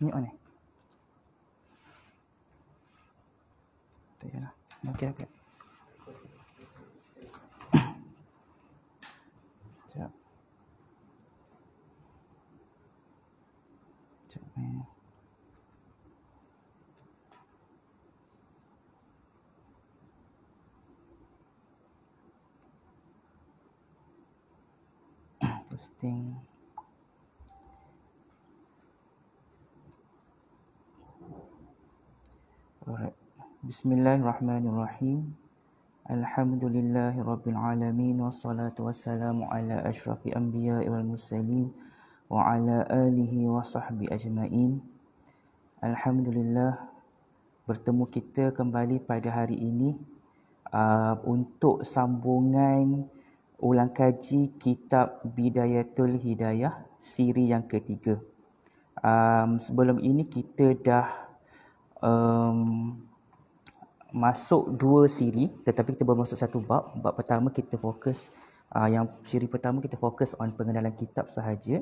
Ni on ni. Tak yalah. Okey okey. Sekejap. Sekejap. Testing. Alright. Bismillahirrahmanirrahim. Alhamdulillahirabbil alamin wassalatu wassalamu ala asyrafil anbiya'i wal mursalin wa ala alihi wa sahbihi ajmain. Alhamdulillah, bertemu kita kembali pada hari ini untuk sambungan ulang kaji kitab Bidayatul Hidayah siri yang ketiga. Sebelum ini kita dah masuk 2 siri, tetapi kita baru masuk 1 bab. Bab pertama kita fokus, yang siri pertama kita fokus on pengenalan kitab sahaja.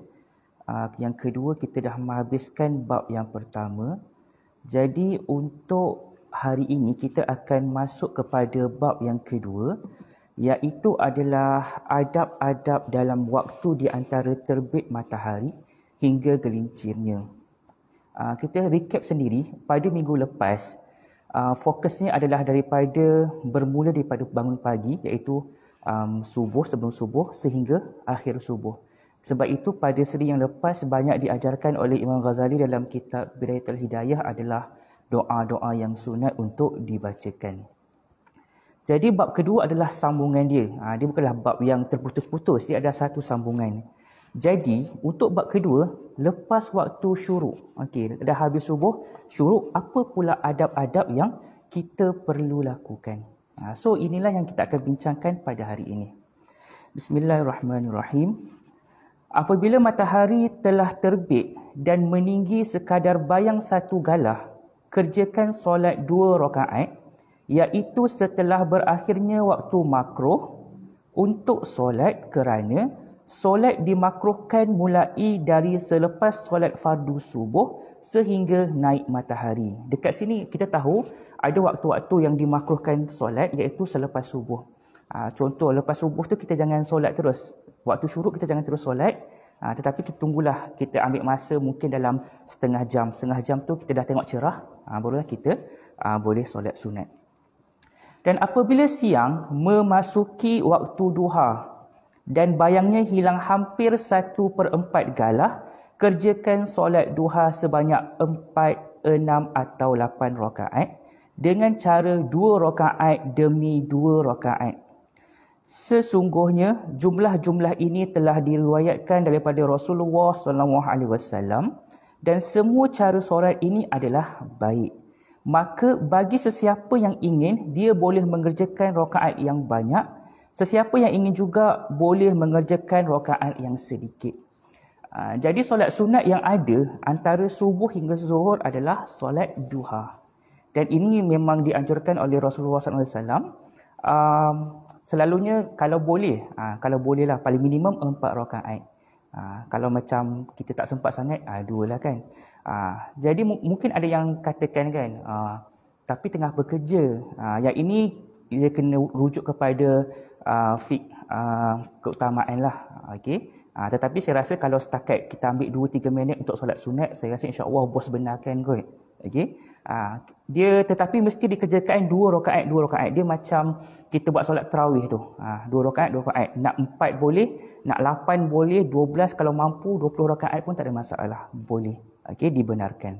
Yang kedua kita dah menghabiskan bab yang pertama. Jadi untuk hari ini kita akan masuk kepada bab yang kedua, iaitu adalah adab-adab dalam waktu di antara terbit matahari hingga gelincirnya. Kita recap sendiri, pada minggu lepas fokusnya adalah bermula daripada bangun pagi, iaitu subuh, sebelum subuh sehingga akhir subuh. Sebab itu pada seri yang lepas banyak diajarkan oleh Imam Ghazali dalam kitab Bidayatul Hidayah adalah doa-doa yang sunat untuk dibacakan. Jadi bab kedua adalah sambungan dia. Dia bukanlah bab yang terputus-putus, dia ada satu sambungan. Jadi untuk bab kedua, lepas waktu syuruk, dah habis subuh, syuruk, apa pula adab-adab yang kita perlu lakukan? So inilah yang kita akan bincangkan pada hari ini. Bismillahirrahmanirrahim. Apabila matahari telah terbit dan meninggi sekadar bayang 1 galah, kerjakan solat 2 rakaat, iaitu setelah berakhirnya waktu makruh untuk solat, kerana solat dimakruhkan mulai dari selepas solat fardu subuh sehingga naik matahari. Dekat sini kita tahu ada waktu-waktu yang dimakruhkan solat, iaitu selepas subuh. Contoh, lepas subuh tu kita jangan solat terus. Waktu syuruk kita jangan terus solat, tetapi kita tunggulah, kita ambil masa mungkin dalam setengah jam. Setengah jam tu kita dah tengok cerah, barulah kita boleh solat sunat. Dan apabila siang memasuki waktu duha dan bayangnya hilang hampir 1/4 galah, kerjakan solat duha sebanyak 4, 6 atau 8 rakaat dengan cara 2 rakaat demi 2 rakaat. Sesungguhnya jumlah-jumlah ini telah diriwayatkan daripada Rasulullah SAW dan semua cara solat ini adalah baik. Maka bagi sesiapa yang ingin, dia boleh mengerjakan rakaat yang banyak. Sesiapa yang ingin juga boleh mengerjakan rakaat yang sedikit. Jadi solat sunat yang ada antara subuh hingga zuhur adalah solat duha. Dan ini memang dianjurkan oleh Rasulullah SAW. Selalunya kalau bolehlah paling minimum 4 rakaat. Kalau macam kita tak sempat sangat, 2 lah kan. Jadi mungkin ada yang katakan kan, tapi tengah bekerja. Yang ini dia kena rujuk kepada keutamaan lah. Tetapi saya rasa kalau setakat kita ambil 2-3 minit untuk solat sunat, saya rasa insya-Allah bos benarkan kot. Tetapi mesti dikerjakan 2 rakaat. Dia macam kita buat solat tarawih tu. 2 rakaat. Nak 4 boleh, nak 8 boleh, 12 kalau mampu, 20 rakaat pun tak ada masalah. Boleh. Dibenarkan.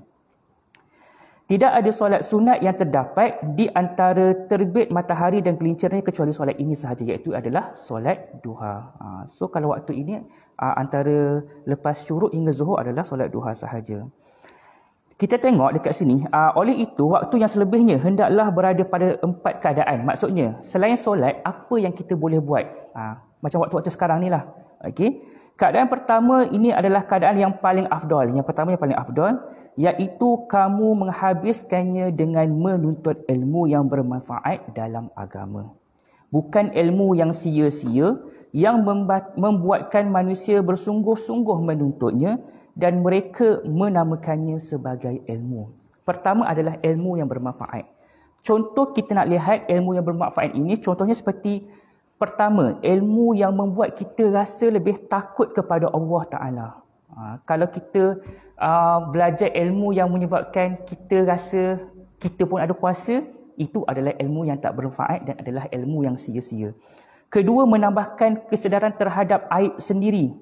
Tidak ada solat sunat yang terdapat di antara terbit matahari dan gelincirnya kecuali solat ini sahaja, iaitu adalah solat duha. So kalau waktu ini antara lepas syuruk hingga zuhur adalah solat duha sahaja. Kita tengok dekat sini, oleh itu waktu yang selebihnya hendaklah berada pada 4 keadaan. Maksudnya selain solat, apa yang kita boleh buat? Macam waktu-waktu sekarang ni lah. Keadaan pertama ini adalah keadaan yang paling afdal. Yang pertama yang paling afdal, iaitu kamu menghabiskannya dengan menuntut ilmu yang bermanfaat dalam agama. Bukan ilmu yang sia-sia, yang membuatkan manusia bersungguh-sungguh menuntutnya dan mereka menamakannya sebagai ilmu. Pertama adalah ilmu yang bermanfaat. Contoh kita nak lihat ilmu yang bermanfaat ini, contohnya seperti pertama, ilmu yang membuat kita rasa lebih takut kepada Allah Ta'ala. Kalau kita belajar ilmu yang menyebabkan kita rasa kita pun ada kuasa, itu adalah ilmu yang tak bermanfaat dan adalah ilmu yang sia-sia. Kedua, menambahkan kesedaran terhadap aib sendiri.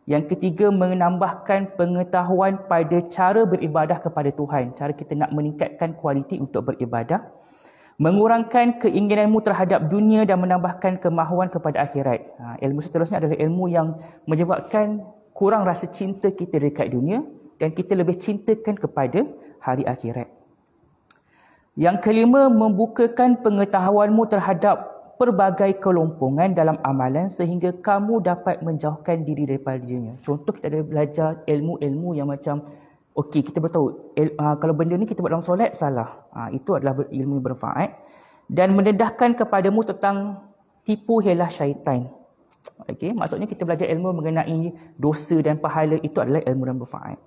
Yang ketiga, menambahkan pengetahuan pada cara beribadah kepada Tuhan. Cara kita nak meningkatkan kualiti untuk beribadah. Mengurangkan keinginanmu terhadap dunia dan menambahkan kemahuan kepada akhirat. Ilmu seterusnya adalah ilmu yang menyebabkan kurang rasa cinta kita dekat dunia dan kita lebih cintakan kepada hari akhirat. Yang kelima, membukakan pengetahuanmu terhadap pelbagai kelompongan dalam amalan sehingga kamu dapat menjauhkan diri daripadanya. Contoh, kita ada belajar ilmu-ilmu yang macam, okey, kita beritahu kalau benda ni kita buat dalam solat, salah. Itu adalah ilmu yang bermanfaat. Dan mendedahkan kepadamu tentang tipu helah syaitan. Okey, maksudnya kita belajar ilmu mengenai dosa dan pahala, itu adalah ilmu yang bermanfaat.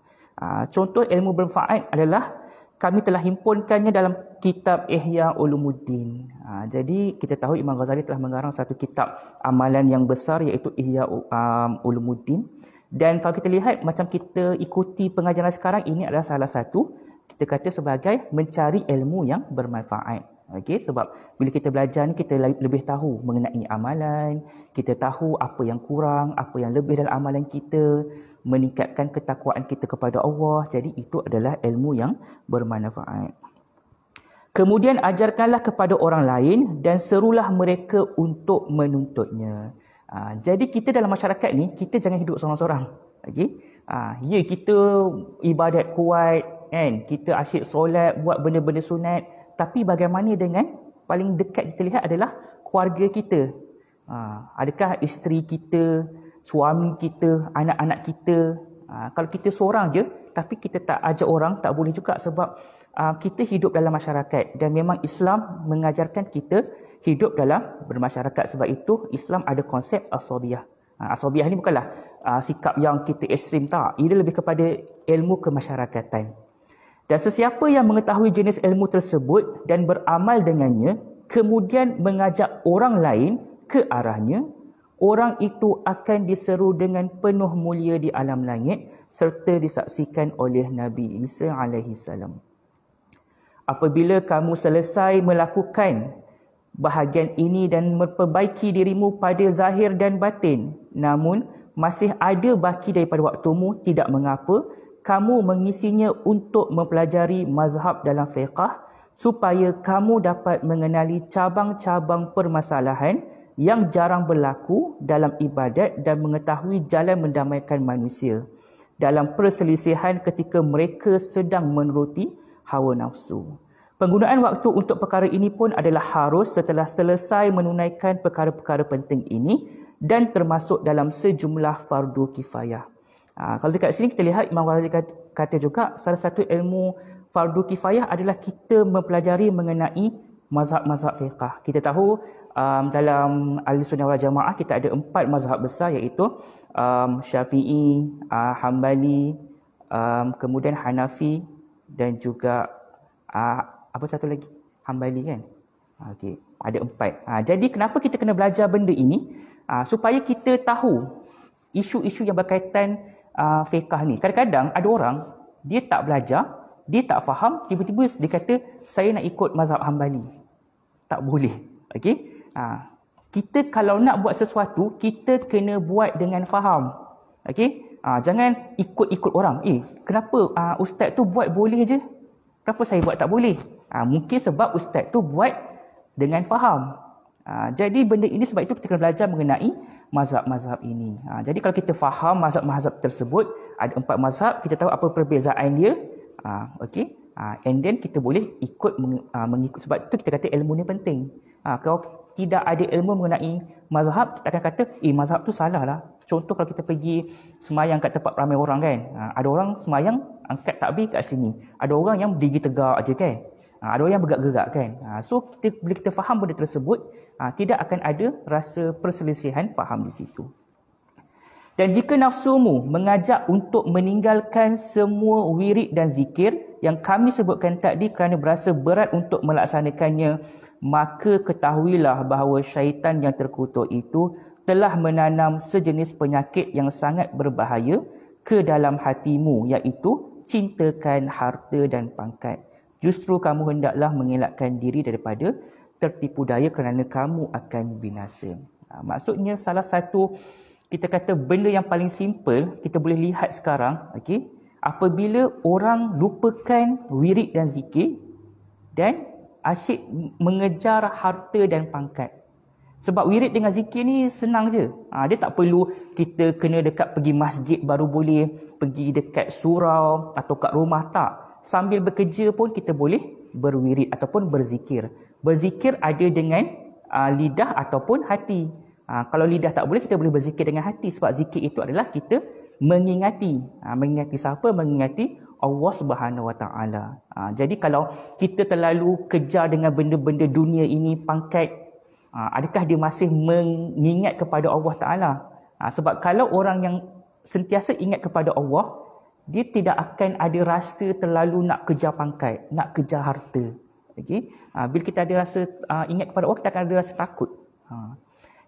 Contoh ilmu bermanfaat adalah kami telah himpunkannya dalam kitab Ihya Ulumuddin. Jadi kita tahu Imam Ghazali telah mengarang satu kitab amalan yang besar iaitu Ihya Ulumuddin. Dan kalau kita lihat macam kita ikuti pengajaran sekarang, ini adalah salah satu kita kata sebagai mencari ilmu yang bermanfaat. Okey, sebab bila kita belajar ni kita lebih tahu mengenai amalan, kita tahu apa yang kurang, apa yang lebih dalam amalan kita, meningkatkan ketakwaan kita kepada Allah. Jadi itu adalah ilmu yang bermanfaat. Kemudian ajarkanlah kepada orang lain dan serulah mereka untuk menuntutnya. Jadi kita dalam masyarakat ni, kita jangan hidup seorang-seorang. Okey? Ya, kita ibadat kuat, kan? Kita asyik solat, buat benda-benda sunat. Tapi bagaimana dengan paling dekat kita lihat adalah keluarga kita. Adakah isteri kita, suami kita, anak-anak kita. Kalau kita seorang je, tapi kita tak ajak orang, tak boleh juga sebab kita hidup dalam masyarakat. Dan memang Islam mengajarkan kita hidup dalam bermasyarakat. Sebab itu Islam ada konsep as-sabiyah. As-sabiyah ni bukanlah sikap yang kita ekstrim, tak. Ia lebih kepada ilmu kemasyarakatan. Dan sesiapa yang mengetahui jenis ilmu tersebut dan beramal dengannya, kemudian mengajak orang lain ke arahnya, orang itu akan diseru dengan penuh mulia di alam langit serta disaksikan oleh Nabi Isa AS. Apabila kamu selesai melakukan bahagian ini dan memperbaiki dirimu pada zahir dan batin, namun masih ada baki daripada waktumu, tidak mengapa, kamu mengisinya untuk mempelajari mazhab dalam fiqh supaya kamu dapat mengenali cabang-cabang permasalahan yang jarang berlaku dalam ibadat dan mengetahui jalan mendamaikan manusia dalam perselisihan ketika mereka sedang menuruti hawa nafsu. Penggunaan waktu untuk perkara ini pun adalah harus setelah selesai menunaikan perkara-perkara penting ini dan termasuk dalam sejumlah fardu kifayah. Kalau dekat sini kita lihat Imam Ghazali kata juga salah satu ilmu fardu kifayah adalah kita mempelajari mengenai mazhab-mazhab fiqh. Kita tahu dalam Ahlussunnah wal Jamaah kita ada 4 mazhab besar iaitu Syafi'i, Hambali, kemudian Hanafi dan juga apa satu lagi? Hambali, kan? Okey, ada 4. Jadi kenapa kita kena belajar benda ini? Supaya kita tahu isu-isu yang berkaitan fiqh ni. Kadang-kadang ada orang, dia tak belajar, dia tak faham, tiba-tiba dia kata, saya nak ikut mazhab Hambali. Tak boleh. Okey? Kita kalau nak buat sesuatu, kita kena buat dengan faham. Okey? Jangan ikut-ikut orang. Kenapa ustaz tu buat boleh je? Kenapa saya buat tak boleh? Mungkin sebab ustaz tu buat dengan faham. Jadi benda ini sebab itu kita kena belajar mengenai mazhab-mazhab ini. Jadi kalau kita faham mazhab-mazhab tersebut, ada 4 mazhab, kita tahu apa perbezaan dia. Okey. And then kita boleh mengikut. Sebab itu kita kata ilmu ni penting. Kalau tidak ada ilmu mengenai mazhab, kita akan kata, mazhab tu salah lah. Contoh kalau kita pergi semayang kat tempat ramai orang, kan. Ada orang semayang angkat takbir kat sini. Ada orang yang berdiri tegak aje, kan. Ada orang yang bergerak-gerak, kan. So bila kita faham benda tersebut, tidak akan ada rasa perselisihan faham di situ. Dan jika nafsumu mengajak untuk meninggalkan semua wirid dan zikir yang kami sebutkan tadi kerana berasa berat untuk melaksanakannya, maka ketahuilah bahawa syaitan yang terkutuk itu telah menanam sejenis penyakit yang sangat berbahaya ke dalam hatimu, iaitu cintakan harta dan pangkat. Justru kamu hendaklah mengelakkan diri daripada tertipu daya kerana kamu akan binasa. Maksudnya salah satu, kita kata benda yang paling simple kita boleh lihat sekarang, okey, apabila orang lupakan wirid dan zikir dan asyik mengejar harta dan pangkat. Sebab wirid dengan zikir ni senang je. Dia tak perlu kita kena dekat pergi masjid baru boleh, pergi dekat surau atau kat rumah, tak. Sambil bekerja pun kita boleh berwirid ataupun berzikir. Berzikir ada dengan lidah ataupun hati. Kalau lidah tak boleh, kita boleh berzikir dengan hati. Sebab zikir itu adalah kita mengingati. Mengingati siapa? Mengingati Allah Subhanahu Wa Taala. Jadi kalau kita terlalu kejar dengan benda-benda dunia ini, pangkat, adakah dia masih mengingat kepada Allah Taala? Sebab kalau orang yang sentiasa ingat kepada Allah, dia tidak akan ada rasa terlalu nak kejar pangkat, nak kejar harta. Okay? Bila kita ada rasa ingat kepada Allah, kita akan ada rasa takut.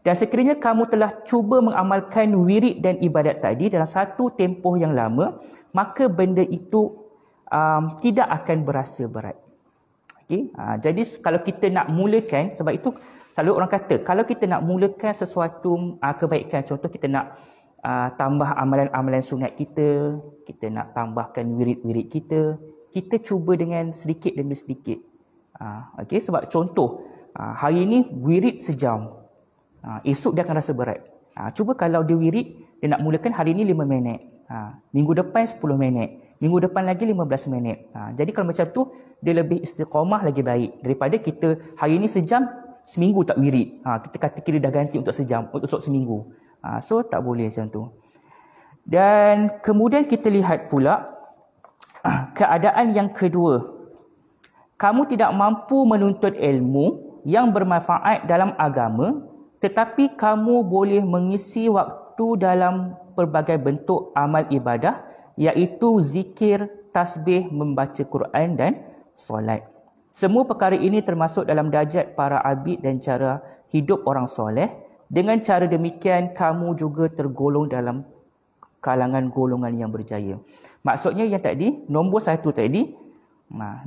Dan sekiranya kamu telah cuba mengamalkan wirid dan ibadat tadi dalam satu tempoh yang lama, maka benda itu tidak akan berasa berat. Okay? Jadi kalau kita nak mulakan, sebab itu selalu orang kata, kalau kita nak mulakan sesuatu kebaikan, contoh kita nak tambah amalan-amalan sunat kita, kita nak tambahkan wirid-wirid kita, kita cuba dengan sedikit demi sedikit. Okay? Sebab contoh, hari ini wirid sejam. Esok dia akan rasa berat. Cuba kalau dia wirid, dia nak mulakan hari ini 5 minit. Minggu depan 10 minit. Minggu depan lagi 15 minit. Jadi kalau macam tu, dia lebih istiqamah lagi baik. Daripada kita hari ini sejam, seminggu tak wirid. Kita kata kira dah ganti untuk sejam, untuk seminggu. So tak boleh macam tu. Dan kemudian kita lihat pula keadaan yang kedua. Kamu tidak mampu menuntut ilmu yang bermanfaat dalam agama, tetapi kamu boleh mengisi waktu dalam pelbagai bentuk amal ibadah, iaitu zikir, tasbih, membaca Quran dan solat. Semua perkara ini termasuk dalam darjat para abid dan cara hidup orang soleh. Dengan cara demikian, kamu juga tergolong dalam kalangan golongan yang berjaya. Maksudnya yang tadi, nombor 1 tadi,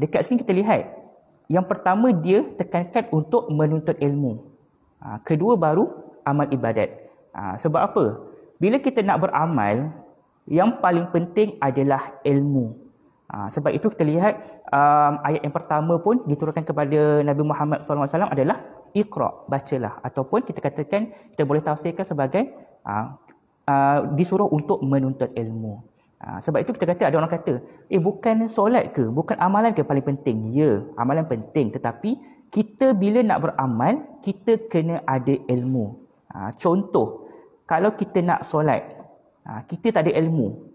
dekat sini kita lihat. Yang pertama dia tekankan untuk menuntut ilmu. Kedua baru amal ibadat. Sebab apa? Bila kita nak beramal, yang paling penting adalah ilmu. Sebab itu kita lihat ayat yang pertama pun diturunkan kepada Nabi Muhammad SAW adalah Iqra, bacalah. Ataupun kita katakan, kita boleh tafsirkan sebagai disuruh untuk menuntut ilmu. Sebab itu kita kata, ada orang kata, bukan solat ke? Bukan amalan ke paling penting? Ya, amalan penting. Tetapi kita bila nak beramal, kita kena ada ilmu. Contoh, kalau kita nak solat, kita tak ada ilmu.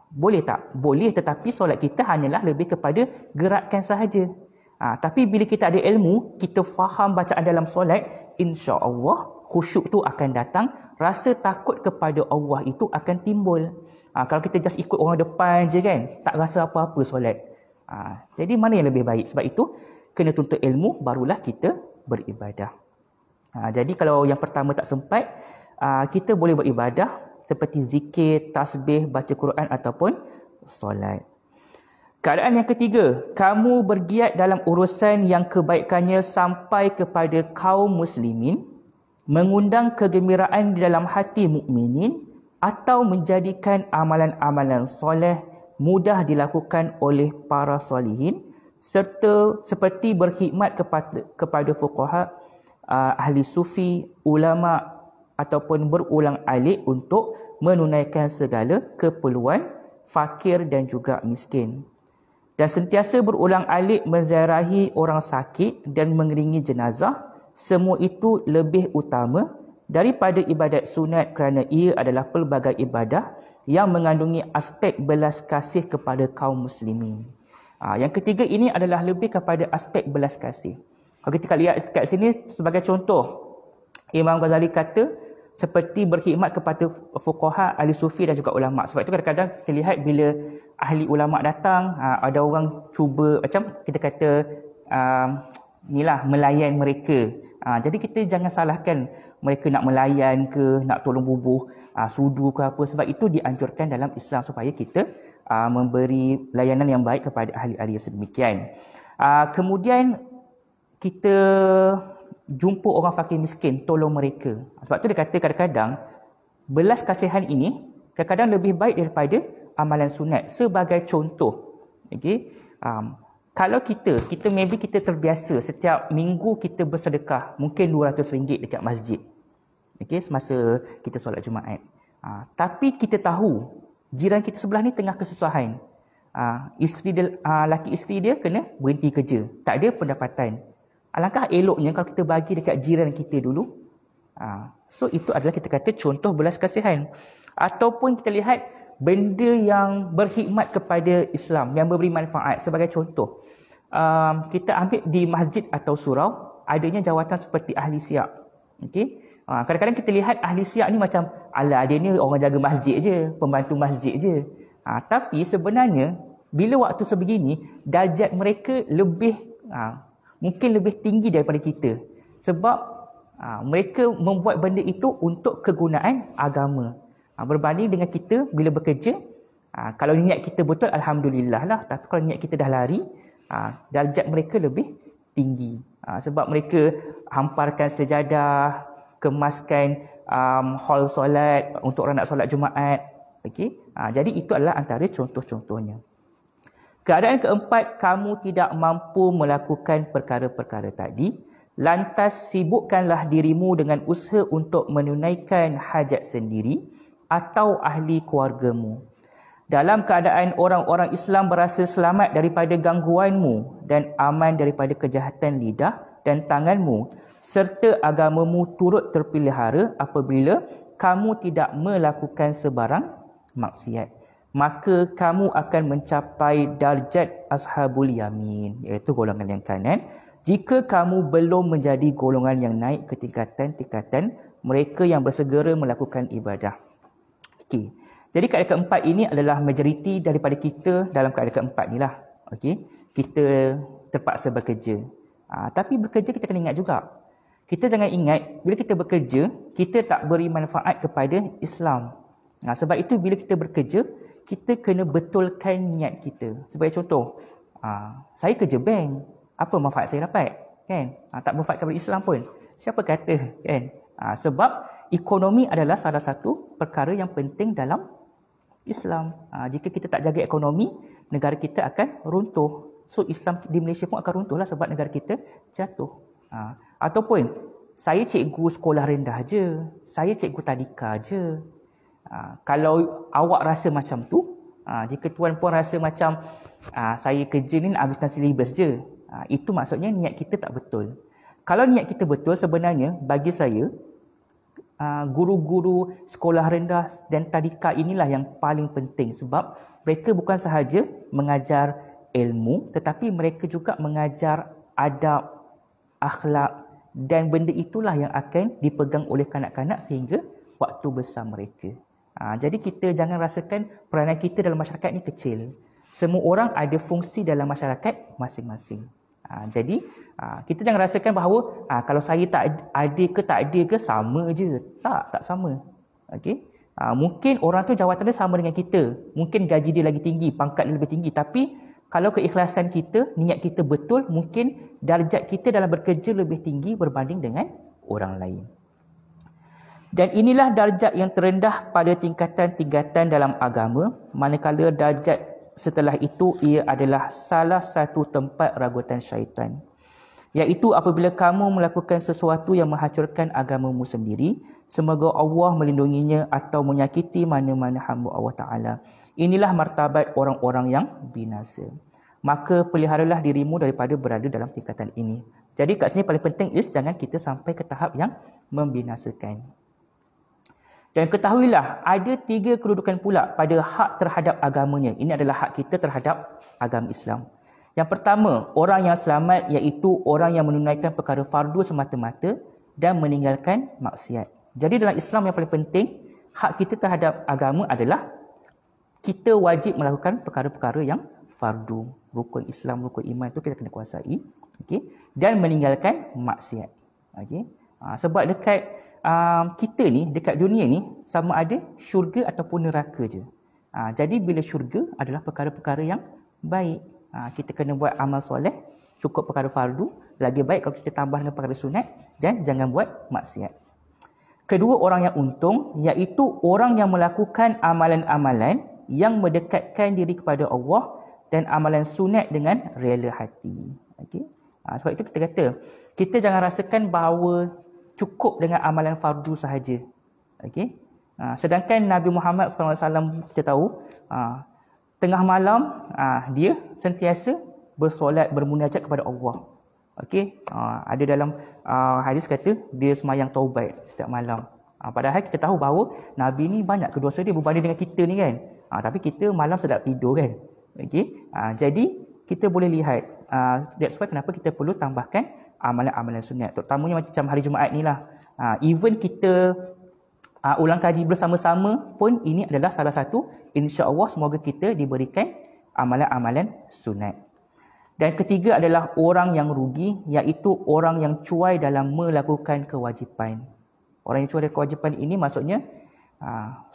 Boleh tak? Boleh, tetapi solat kita hanyalah lebih kepada gerakan sahaja. Tapi bila kita ada ilmu, kita faham bacaan dalam solat, insya-Allah khusyuk tu akan datang, rasa takut kepada Allah itu akan timbul. Kalau kita just ikut orang depan je kan, tak rasa apa-apa solat. Jadi mana yang lebih baik? Sebab itu kena tuntut ilmu, barulah kita beribadah. Jadi kalau yang pertama tak sempat, kita boleh beribadah seperti zikir, tasbih, baca Quran ataupun solat. Keadaan yang ketiga, kamu bergiat dalam urusan yang kebaikannya sampai kepada kaum muslimin, mengundang kegembiraan di dalam hati mukminin, atau menjadikan amalan-amalan soleh mudah dilakukan oleh para solihin, serta seperti berkhidmat kepada fuqaha, ahli sufi, ulama ataupun berulang alik untuk menunaikan segala keperluan fakir dan juga miskin. Dan sentiasa berulang alik menziarahi orang sakit dan mengiringi jenazah, semua itu lebih utama daripada ibadat sunat kerana ia adalah pelbagai ibadah yang mengandungi aspek belas kasih kepada kaum muslimin. Yang ketiga ini adalah lebih kepada aspek belas kasih. Kalau kita lihat kat sini sebagai contoh, Imam Ghazali kata, seperti berkhidmat kepada fuqaha, ahli sufi dan juga ulama. Sebab itu kadang-kadang kita lihat bila ahli ulama datang, ada orang cuba macam kita kata melayan mereka. Jadi kita jangan salahkan mereka nak melayan ke, nak tolong bubuh sudu ke apa. Sebab itu dianjurkan dalam Islam supaya kita memberi layanan yang baik kepada ahli-ahli yang sedemikian. Kemudian kita jumpa orang fakir miskin, tolong mereka. Sebab tu dia kata kadang-kadang belas kasihan ini kadang-kadang lebih baik daripada amalan sunat. Sebagai contoh, okey, kalau kita maybe kita terbiasa setiap minggu kita bersedekah mungkin RM200 dekat masjid, okey, semasa kita solat Jumaat. Tapi kita tahu jiran kita sebelah ni tengah kesusahan. Laki isteri dia kena berhenti kerja, tak ada pendapatan. Alangkah eloknya kalau kita bagi dekat jiran kita dulu. So itu adalah kita kata contoh belas kasihan. Ataupun kita lihat benda yang berkhidmat kepada Islam, yang memberi manfaat. Sebagai contoh, kita ambil di masjid atau surau, adanya jawatan seperti ahli siap. Okay? Kadang-kadang kita lihat ahli siap ni macam, alah dia ni orang jaga masjid je, pembantu masjid je. Tapi sebenarnya, bila waktu sebegini, darjat mereka mungkin lebih tinggi daripada kita. Sebab mereka membuat benda itu untuk kegunaan agama. Berbanding dengan kita bila bekerja, kalau niat kita betul, alhamdulillah lah. Tapi kalau niat kita dah lari, darjat mereka lebih tinggi. Sebab mereka hamparkan sejadah, kemaskan hall solat untuk orang nak solat Jumaat. Okay? Jadi itu adalah antara contoh-contohnya. Keadaan keempat, kamu tidak mampu melakukan perkara-perkara tadi, lantas sibukkanlah dirimu dengan usaha untuk menunaikan hajat sendiri atau ahli keluargamu. Dalam keadaan orang-orang Islam berasa selamat daripada gangguanmu dan aman daripada kejahatan lidah dan tanganmu, serta agamamu turut terpelihara apabila kamu tidak melakukan sebarang maksiat, maka kamu akan mencapai darjat ashabul yamin, iaitu golongan yang kanan, jika kamu belum menjadi golongan yang naik ke tingkatan-tingkatan mereka yang bersegera melakukan ibadah. Okey. Jadi keadaan keempat ini adalah majoriti daripada kita dalam keadaan keempat ni lah. Okey. Kita terpaksa bekerja. Tapi bekerja kita kena ingat juga. Kita jangan ingat bila kita bekerja, kita tak beri manfaat kepada Islam. Sebab itu bila kita bekerja, kita kena betulkan niat kita. Sebagai contoh, saya kerja bank, apa manfaat saya dapat? Kan? Tak bermanfaat kepada Islam pun. Siapa kata? Kan? Sebab ekonomi adalah salah satu perkara yang penting dalam Islam. Jika kita tak jaga ekonomi, negara kita akan runtuh. So Islam di Malaysia pun akan runtuh lah sebab negara kita jatuh. Ataupun, saya cikgu sekolah rendah je, saya cikgu tadika je. Kalau awak rasa macam tu, jika tuan-puan rasa macam saya kerja ni nak habiskan silibus je, itu maksudnya niat kita tak betul. Kalau niat kita betul, sebenarnya bagi saya, guru-guru sekolah rendah dan tadika inilah yang paling penting. Sebab mereka bukan sahaja mengajar ilmu, tetapi mereka juga mengajar adab, akhlak, dan benda itulah yang akan dipegang oleh kanak-kanak sehingga waktu besar mereka. Jadi kita jangan rasakan peranan kita dalam masyarakat ni kecil. Semua orang ada fungsi dalam masyarakat masing-masing. Jadi kita jangan rasakan bahawa kalau saya tak ada ke tak ada ke sama je. Tak sama. Okay? Mungkin orang tu jawatan dia sama dengan kita. Mungkin gaji dia lagi tinggi, pangkat dia lebih tinggi. Tapi kalau keikhlasan kita, niat kita betul, mungkin darjat kita dalam bekerja lebih tinggi berbanding dengan orang lain. Dan inilah darjat yang terendah pada tingkatan-tingkatan dalam agama, manakala darjat setelah itu ia adalah salah satu tempat ragutan syaitan. Iaitu apabila kamu melakukan sesuatu yang menghancurkan agamamu sendiri, semoga Allah melindunginya atau menyakiti mana-mana hamba Allah Ta'ala. Inilah martabat orang-orang yang binasa. Maka peliharalah dirimu daripada berada dalam tingkatan ini. Jadi kat sini paling penting is jangan kita sampai ke tahap yang membinasakan. Dan ketahuilah, ada 3 kedudukan pula pada hak terhadap agamanya. Ini adalah hak kita terhadap agama Islam. Yang pertama, orang yang selamat iaitu orang yang menunaikan perkara fardu semata-mata dan meninggalkan maksiat. Jadi dalam Islam yang paling penting, hak kita terhadap agama adalah kita wajib melakukan perkara-perkara yang fardu. Rukun Islam, rukun iman itu kita kena kuasai. Okay? Dan meninggalkan maksiat. Okay? Sebab dekat kita ni, dekat dunia ni, sama ada syurga ataupun neraka je. Jadi bila syurga adalah perkara-perkara yang baik. Kita kena buat amal soleh, cukup perkara fardu. Lagi baik kalau kita tambah dengan perkara sunat dan jangan buat maksiat. Kedua orang yang untung, iaitu orang yang melakukan amalan-amalan yang mendekatkan diri kepada Allah dan amalan sunat dengan rela hati. Okay? Sebab itu kita kata, kita jangan rasakan bahawa cukup dengan amalan fardu sahaja. Okay? Sedangkan Nabi Muhammad SAW kita tahu, tengah malam dia sentiasa bersolat, bermunajat kepada Allah. Okey, ada dalam hadis kata dia semayang taubat setiap malam. Padahal kita tahu bahawa Nabi ni banyak dosa dia berbanding dengan kita ni kan. Tapi kita malam sedap tidur kan. Okey, jadi kita boleh lihat that's why kenapa kita perlu tambahkan amalan-amalan sunat, terutamanya macam hari Jumaat ni lah. Even kita ulang kaji bersama-sama pun ini adalah salah satu, insya-Allah semoga kita diberikan amalan-amalan sunat. Dan ketiga adalah orang yang rugi, iaitu orang yang cuai dalam melakukan kewajipan. Orang yang cuai dalam kewajipan ini maksudnya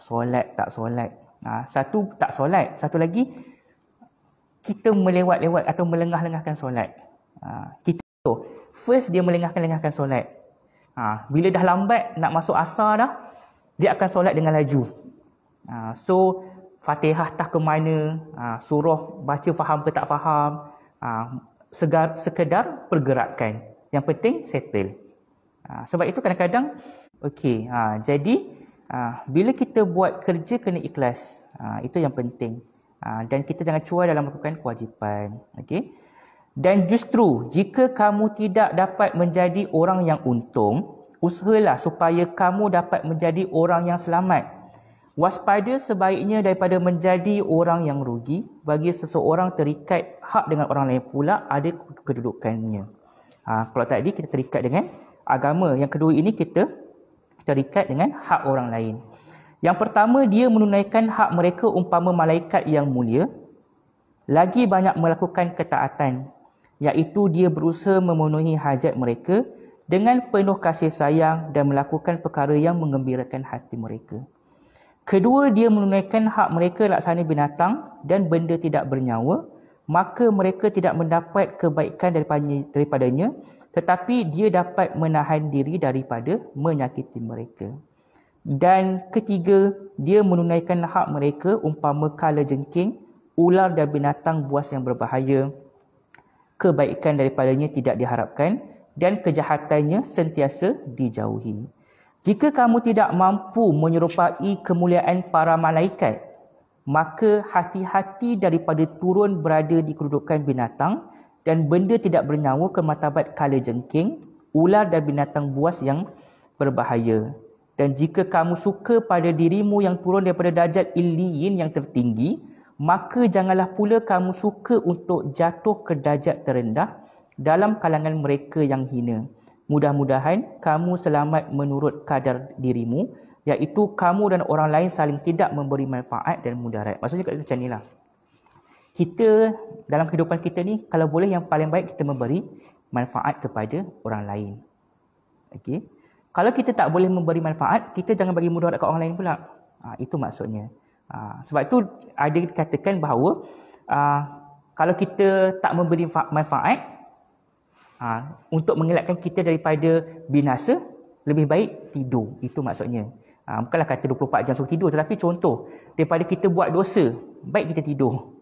solat tak solat. Satu tak solat, satu lagi kita melewat-lewat atau melengah-lengahkan solat. First dia melengahkan solat. Bila dah lambat nak masuk asar dah, dia akan solat dengan laju. So Fatihah tak ke mana, surah baca faham ke tak faham, sekedar pergerakan. Yang penting settle. Sebab itu kadang-kadang jadi bila kita buat kerja kena ikhlas. Itu yang penting. Dan kita jangan cuai dalam melakukan kewajipan. Okey. Dan justru jika kamu tidak dapat menjadi orang yang untung, usahalah supaya kamu dapat menjadi orang yang selamat. Waspada sebaiknya daripada menjadi orang yang rugi. Bagi seseorang terikat hak dengan orang lain pula ada kedudukannya. Kalau tadi kita terikat dengan agama, yang kedua ini kita terikat dengan hak orang lain. Yang pertama, dia menunaikan hak mereka umpama malaikat yang mulia. Lagi banyak melakukan ketaatan, iaitu dia berusaha memenuhi hajat mereka dengan penuh kasih sayang dan melakukan perkara yang menggembirakan hati mereka. Kedua, dia menunaikan hak mereka laksana binatang dan benda tidak bernyawa, maka mereka tidak mendapat kebaikan daripadanya, tetapi dia dapat menahan diri daripada menyakiti mereka. Dan ketiga, dia menunaikan hak mereka umpama kalajengking, ular dan binatang buas yang berbahaya. Kebaikan daripadanya tidak diharapkan dan kejahatannya sentiasa dijauhi. Jika kamu tidak mampu menyerupai kemuliaan para malaikat, maka hati-hati daripada turun berada di kedudukan binatang dan benda tidak bernyawa ke martabat kalajengking, ular dan binatang buas yang berbahaya. Dan jika kamu suka pada dirimu yang turun daripada darjat illiyin yang tertinggi, maka janganlah pula kamu suka untuk jatuh ke darjat terendah dalam kalangan mereka yang hina. Mudah-mudahan kamu selamat menurut kadar dirimu, iaitu kamu dan orang lain saling tidak memberi manfaat dan mudarat. Maksudnya kat macam inilah. Kita dalam kehidupan kita ni, kalau boleh yang paling baik kita memberi manfaat kepada orang lain. Okey. Kalau kita tak boleh memberi manfaat, kita jangan bagi mudarat kat orang lain pula. Itu maksudnya. Sebab itu ada dikatakan bahawa kalau kita tak memberi manfaat, untuk mengelakkan kita daripada binasa, lebih baik tidur. Itu maksudnya. Bukanlah kata 24 jam suruh tidur, tetapi contoh, daripada kita buat dosa, baik kita tidur.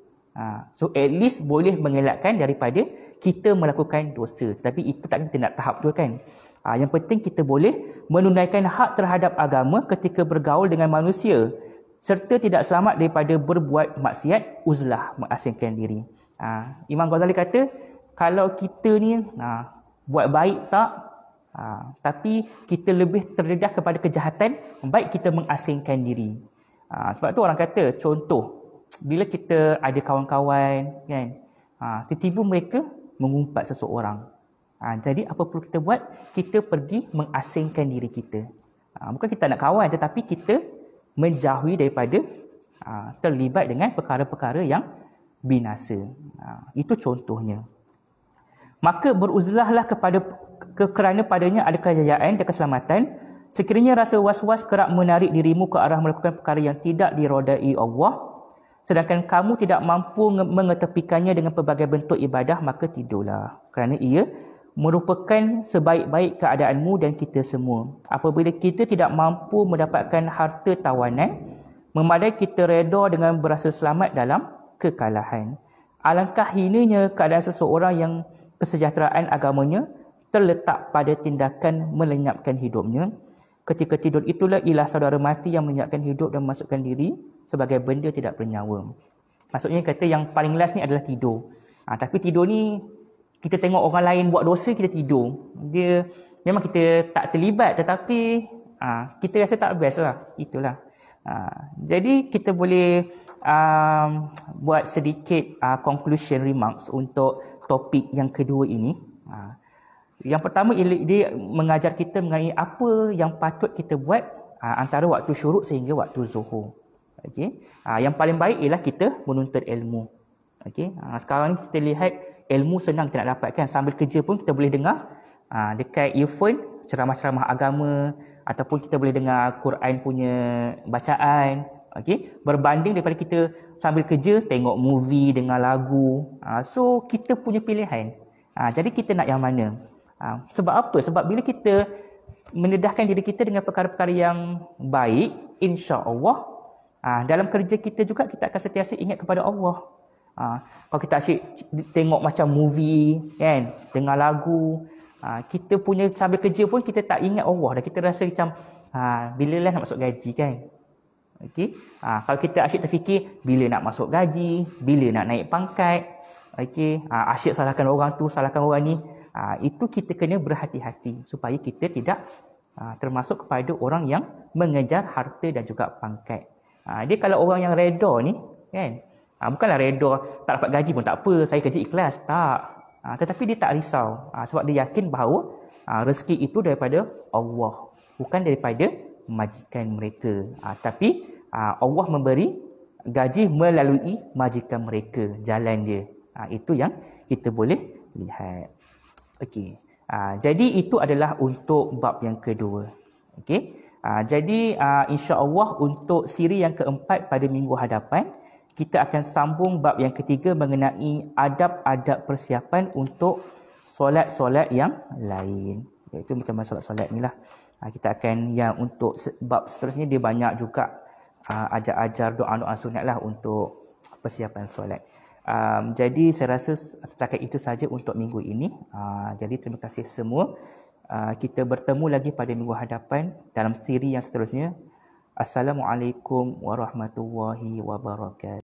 So at least boleh mengelakkan daripada kita melakukan dosa. Tetapi itu tak kita nak tahap tu kan. Yang penting kita boleh menunaikan hak terhadap agama ketika bergaul dengan manusia, serta tidak selamat daripada berbuat maksiat, uzlah, mengasingkan diri. Imam Ghazali kata, kalau kita ni buat baik tak, tapi kita lebih terdedah kepada kejahatan, baik kita mengasingkan diri. Sebab tu orang kata, contoh, bila kita ada kawan-kawan kan, tiba-tiba mereka mengumpat seseorang. Jadi apa perlu kita buat? Kita pergi mengasingkan diri kita. Bukan kita nak kawan, tetapi kita menjauhi daripada terlibat dengan perkara-perkara yang binasa. Itu contohnya. Maka beruzlahlah kerana padanya ada kejayaan dan keselamatan. Sekiranya rasa was-was kerap menarik dirimu ke arah melakukan perkara yang tidak dirodai Allah, sedangkan kamu tidak mampu mengetepikannya dengan pelbagai bentuk ibadah, maka tidurlah. Kerana ia merupakan sebaik-baik keadaanmu dan kita semua. Apabila kita tidak mampu mendapatkan harta tawanan, memadai kita reda dengan berasa selamat dalam kekalahan. Alangkah hinanya keadaan seseorang yang kesejahteraan agamanya terletak pada tindakan melenyapkan hidupnya. Ketika tidur itulah ialah saudara mati yang melenyapkan hidup dan memasukkan diri sebagai benda tidak bernyawa. Maksudnya kata yang paling last ni adalah tidur. Tapi tidur ni, kita tengok orang lain buat dosa, kita tidur. Dia memang kita tak terlibat, tetapi kita rasa tak best lah. Itulah. Jadi kita boleh buat sedikit conclusion remarks untuk topik yang kedua ini. Yang pertama, dia mengajar kita mengenai apa yang patut kita buat antara waktu syuruk sehingga waktu zuhur. Okey. Yang paling baik ialah kita menuntut ilmu. Okey. Sekarang ni kita lihat ilmu senang kita nak dapatkan. Sambil kerja pun kita boleh dengar dekat earphone ceramah-ceramah agama, ataupun kita boleh dengar Quran punya bacaan. Okey. Berbanding daripada kita sambil kerja tengok movie, dengar lagu. So kita punya pilihan. Jadi kita nak yang mana? Sebab apa? Sebab bila kita mendedahkan diri kita dengan perkara-perkara yang baik, insya-Allah dalam kerja kita juga kita akan sentiasa ingat kepada Allah. Kalau kita asyik tengok macam movie, kan, dengar lagu, kita punya sambil kerja pun kita tak ingat Allah, dan kita rasa macam bilalah nak masuk gaji, kan. Okey. Kalau kita asyik terfikir bila nak masuk gaji, bila nak naik pangkat, okey, asyik salahkan orang tu, salahkan orang ni, itu kita kena berhati-hati supaya kita tidak termasuk kepada orang yang mengejar harta dan juga pangkat. Dia kalau orang yang reda ni, kan, bukanlah reda tak dapat gaji pun tak apa, saya kerja ikhlas, tak. Tetapi dia tak risau, sebab dia yakin bahawa rezeki itu daripada Allah, bukan daripada majikan mereka. Tapi Allah memberi gaji melalui majikan mereka, jalan dia. Itu yang kita boleh lihat. Okey. Jadi itu adalah untuk bab yang kedua. Okey. Jadi insya-Allah untuk siri yang keempat pada minggu hadapan kita akan sambung bab yang ketiga mengenai adab-adab persiapan untuk solat-solat yang lain. Iaitu macam solat-solat ni lah. Kita akan yang untuk bab seterusnya dia banyak juga ajar-ajar doa-doa sunat lah untuk persiapan solat. Jadi saya rasa setakat itu saja untuk minggu ini. Jadi terima kasih semua. Kita bertemu lagi pada minggu hadapan dalam siri yang seterusnya. Assalamualaikum warahmatullahi wabarakatuh.